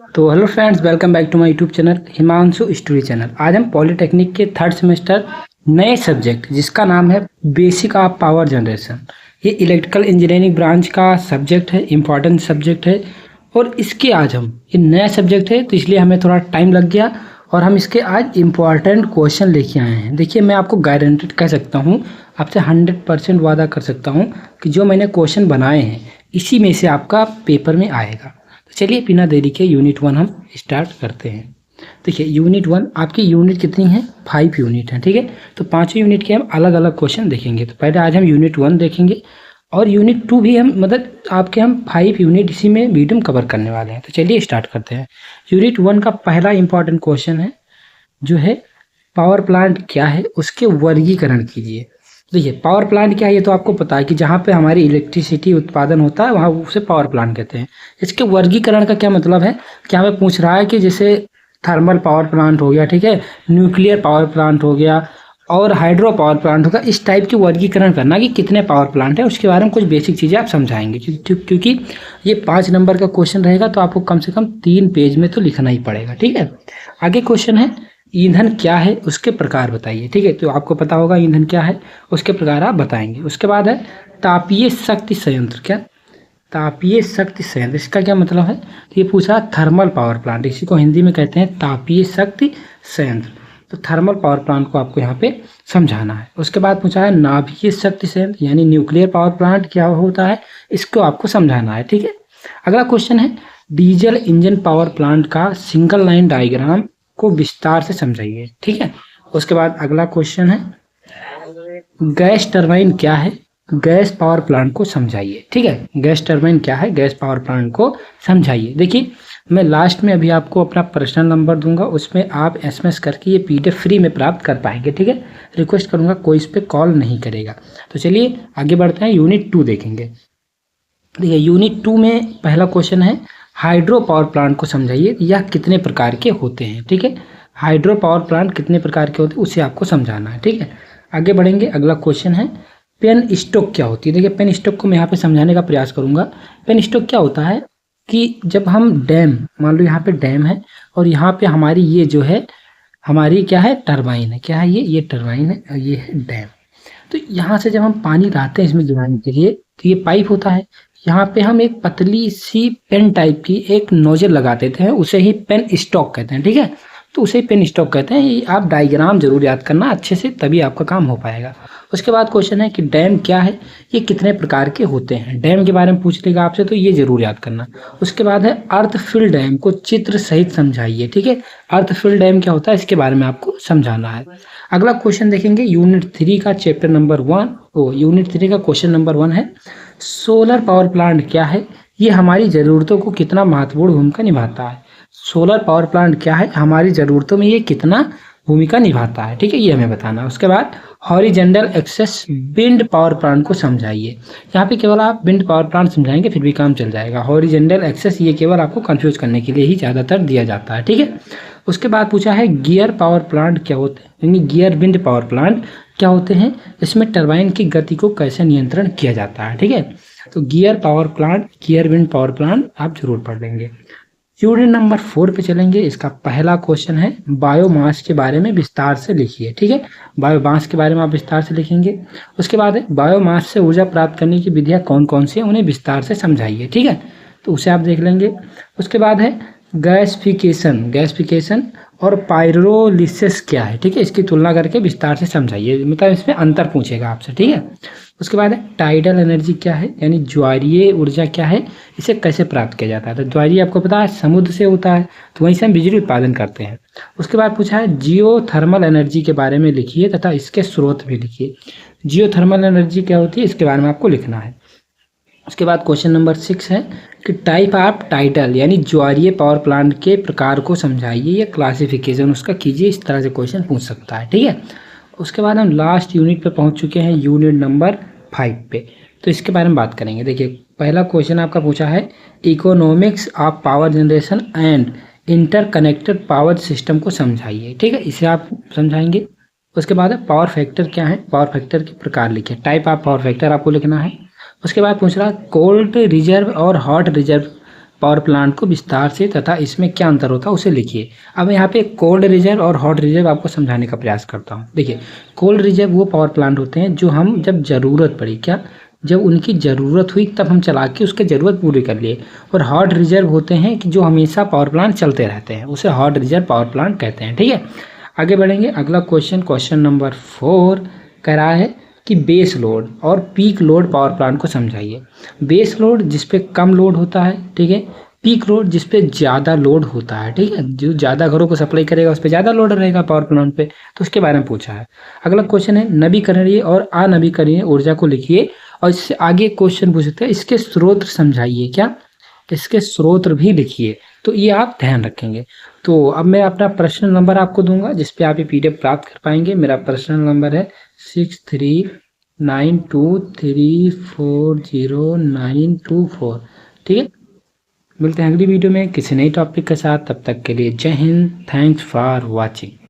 तो hello friends, welcome back to my YouTube channel Himanshu study channel. आज हम polytechnic के थर्ड सेमेस्टर नए सब्जेक्ट जिसका नाम है बेसिक ऑफ पावर जनरेशन, ये इलेक्ट्रिकल इंजीनियरिंग ब्रांच का सब्जेक्ट है, इम्पॉर्टेंट सब्जेक्ट है। और इसके आज हम ये नया सब्जेक्ट है तो इसलिए हमें थोड़ा टाइम लग गया और हम इसके आज इम्पॉर्टेंट क्वेश्चन लेके आए हैं। देखिए, मैं आपको गारंटेड कह सकता हूँ, आपसे 100% वादा कर सकता हूँ कि जो मैंने क्वेश्चन बनाए हैं इसी में से आपका पेपर में आएगा। चलिए बिना देरी के यूनिट 1 हम स्टार्ट करते हैं। देखिए, यूनिट 1 आपकी यूनिट कितनी है? 5 यूनिट है, ठीक है। तो 5 यूनिट के हम अलग अलग क्वेश्चन देखेंगे। तो पहले आज हम यूनिट 1 देखेंगे और यूनिट 2 भी हम आपके हम 5 यूनिट इसी में वीडियो में कवर करने वाले हैं। तो चलिए स्टार्ट करते हैं। यूनिट 1 का पहला इंपॉर्टेंट क्वेश्चन है जो है पावर प्लांट क्या है, उसके वर्गीकरण कीजिए। देखिए, पावर प्लांट क्या है ये तो आपको पता है कि जहाँ पे हमारी इलेक्ट्रिसिटी उत्पादन होता है वहाँ उसे पावर प्लांट कहते हैं। इसके वर्गीकरण का क्या मतलब है? क्या हमें पूछ रहा है कि जैसे थर्मल पावर प्लांट हो गया, ठीक है, न्यूक्लियर पावर प्लांट हो गया और हाइड्रो पावर प्लांट होगा, इस टाइप की वर्गीकरण करना कि कितने पावर प्लांट है, उसके बारे में कुछ बेसिक चीज़ें आप समझाएंगे। क्योंकि ये 5 नंबर का क्वेश्चन रहेगा तो आपको कम से कम 3 पेज में तो लिखना ही पड़ेगा, ठीक है। आगे क्वेश्चन है ईंधन क्या है, उसके प्रकार बताइए, ठीक है। तो आपको पता होगा ईंधन क्या है, उसके प्रकार आप बताएंगे। उसके बाद है तापीय शक्ति संयंत्र। क्या तापीय शक्ति संयंत्र, इसका क्या मतलब है? तो ये पूछा थर्मल पावर प्लांट, इसी को हिंदी में कहते हैं तापीय शक्ति संयंत्र। तो थर्मल पावर प्लांट को आपको यहाँ पे समझाना है। उसके बाद पूछा है नाभिकीय शक्ति संयंत्र यानी न्यूक्लियर पावर प्लांट क्या होता है, इसको आपको समझाना है, ठीक है। अगला क्वेश्चन है डीजल इंजन पावर प्लांट का सिंगल लाइन डायग्राम को विस्तार से समझाइए, ठीक है। उसके बाद अगला क्वेश्चन है गैस टरबाइन क्या है, गैस पावर प्लांट को समझाइए, ठीक है। गैस टरबाइन क्या है, गैस पावर प्लांट को समझाइए। देखिए, मैं लास्ट में अभी आपको अपना पर्सनल नंबर दूंगा, उसमें आप एसएमएस करके ये पीडीएफ फ्री में प्राप्त कर पाएंगे, ठीक है। रिक्वेस्ट करूंगा कोई इस पर कॉल नहीं करेगा। तो चलिए आगे बढ़ते हैं, यूनिट 2 देखेंगे। देखिए, यूनिट 2 में पहला क्वेश्चन है हाइड्रो पावर प्लांट को समझाइए, यह कितने प्रकार के होते हैं, ठीक है। हाइड्रो पावर प्लांट कितने प्रकार के होते हैं उसे आपको समझाना है, ठीक है। आगे बढ़ेंगे, अगला क्वेश्चन है पेन स्टॉक क्या होती है। देखिए, पेन स्टॉक को मैं यहाँ पे समझाने का प्रयास करूंगा। पेन स्टॉक क्या होता है कि जब हम डैम, मान लो यहाँ पे डैम है और यहाँ पे हमारी ये जो है हमारी क्या है, टरबाइन है। क्या है ये टरबाइन है और ये है डैम। तो यहाँ से जब हम पानी लाते हैं इसमें गिराने के लिए तो ये पाइप होता है, यहाँ पे हम एक पतली सी पेन टाइप की एक नोजल लगा देते हैं, उसे ही पेन स्टॉक कहते हैं, ठीक है। तो उसे पेन स्टॉक कहते हैं। ये आप डायग्राम जरूर याद करना अच्छे से, तभी आपका काम हो पाएगा। उसके बाद क्वेश्चन है कि डैम क्या है, ये कितने प्रकार के होते हैं, डैम के बारे में पूछ लेगा आपसे तो ये जरूर याद करना। उसके बाद है अर्थ फिल डैम को चित्र सहित समझाइए, ठीक है। अर्थ फिल डैम क्या होता है इसके बारे में आपको समझाना है। अगला क्वेश्चन देखेंगे यूनिट 3 का चैप्टर नंबर 1, यूनिट 3 का क्वेश्चन नंबर 1 है सोलर पावर प्लांट क्या है, ये हमारी ज़रूरतों को कितना महत्वपूर्ण भूमिका निभाता है। सोलर पावर प्लांट क्या है, हमारी ज़रूरतों में ये कितना भूमिका निभाता है, ठीक है, ये हमें बताना है। उसके बाद horizontal axis wind power plant को समझाइए। यहाँ पे केवल आप विंड पावर प्लांट समझाएंगे फिर भी काम चल जाएगा। हॉरिजेंटल एक्सेस ये केवल आपको कंफ्यूज करने के लिए ही ज़्यादातर दिया जाता है, ठीक है। उसके बाद पूछा है गियर पावर प्लांट क्या होते हैं, यानी गियर विंड पावर प्लांट क्या होते हैं, इसमें टरबाइन की गति को कैसे नियंत्रण किया जाता है, ठीक है। तो gear power plant, gear wind power plant आप जरूर पढ़ लेंगे। यूनिट नंबर 4 पे चलेंगे। इसका पहला क्वेश्चन है बायोमास के बारे में विस्तार से लिखिए, ठीक है। बायोमास के बारे में आप विस्तार से लिखेंगे। उसके बाद है बायोमास से ऊर्जा प्राप्त करने की विधियाँ कौन कौन सी हैं, उन्हें विस्तार से समझाइए, ठीक है। तो उसे आप देख लेंगे। उसके बाद है गैसिफिकेशन और पायरोलिसिस क्या है, ठीक है, इसकी तुलना करके विस्तार से समझाइए, मतलब इसमें अंतर पूछेगा आपसे, ठीक है। उसके बाद है टाइडल एनर्जी क्या है, यानी ज्वारीय ऊर्जा क्या है, इसे कैसे प्राप्त किया जाता है। तो ज्वारीय आपको पता है समुद्र से होता है, तो वहीं से हम बिजली उत्पादन करते हैं। उसके बाद पूछा है जियोथर्मल एनर्जी के बारे में लिखिए तथा इसके स्रोत भी लिखिए। जियोथर्मल एनर्जी क्या होती है इसके बारे में आपको लिखना है। उसके बाद क्वेश्चन नंबर 6 है कि टाइप ऑफ टाइडल यानी ज्वारीय पावर प्लांट के प्रकार को समझाइए या क्लासिफिकेशन उसका कीजिए। इस तरह से क्वेश्चन पूछ सकता है, ठीक है। उसके बाद हम लास्ट यूनिट पे पहुंच चुके हैं, यूनिट नंबर 5 पे। तो इसके बारे में बात करेंगे। देखिए, पहला क्वेश्चन आपका पूछा है economics of power generation and interconnected power system को समझाइए, ठीक है, इसे आप समझाएंगे। उसके बाद है पावर फैक्टर क्या है, पावर फैक्टर के प्रकार लिखिए, टाइप ऑफ पावर फैक्टर आपको लिखना है। उसके बाद पूछ रहा कोल्ड रिजर्व और हॉट रिजर्व पावर प्लांट को विस्तार से तथा इसमें क्या अंतर होता है उसे लिखिए। अब यहाँ पे कोल्ड रिजर्व और हॉट रिजर्व आपको समझाने का प्रयास करता हूँ। देखिए, कोल्ड रिजर्व वो पावर प्लांट होते हैं जो हम जब ज़रूरत पड़ी, क्या जब उनकी ज़रूरत हुई तब हम चला के उसके ज़रूरत पूरी कर लिए। और हॉट रिजर्व होते हैं कि जो हमेशा पावर प्लांट चलते रहते हैं, उसे हॉट रिजर्व पावर प्लांट कहते हैं। ठीक है, आगे बढ़ेंगे। अगला क्वेश्चन नंबर 4 कह रहा है कि बेस लोड और पीक लोड पावर प्लांट को समझाइए। बेस लोड जिस पे कम लोड होता है, ठीक है। पीक लोड जिस पे ज़्यादा लोड होता है, ठीक है, जो ज़्यादा घरों को सप्लाई करेगा उस पर ज़्यादा लोड रहेगा पावर प्लांट पे, तो उसके बारे में पूछा है। अगला क्वेश्चन है नवीकरणीय और अनवीकरणीय ऊर्जा को लिखिए। और इससे आगे क्वेश्चन पूछ सकते हैं इसके स्रोत समझाइए। क्या इसके स्रोत भी लिखिए, तो ये आप ध्यान रखेंगे। तो अब मैं अपना पर्सनल नंबर आपको दूंगा जिस पे आप ये PDF प्राप्त कर पाएंगे। मेरा पर्सनल नंबर है 6392340924। ठीक है, मिलते हैं अगली वीडियो में किसी नई टॉपिक के साथ। तब तक के लिए जय हिंद। Thanks for watching.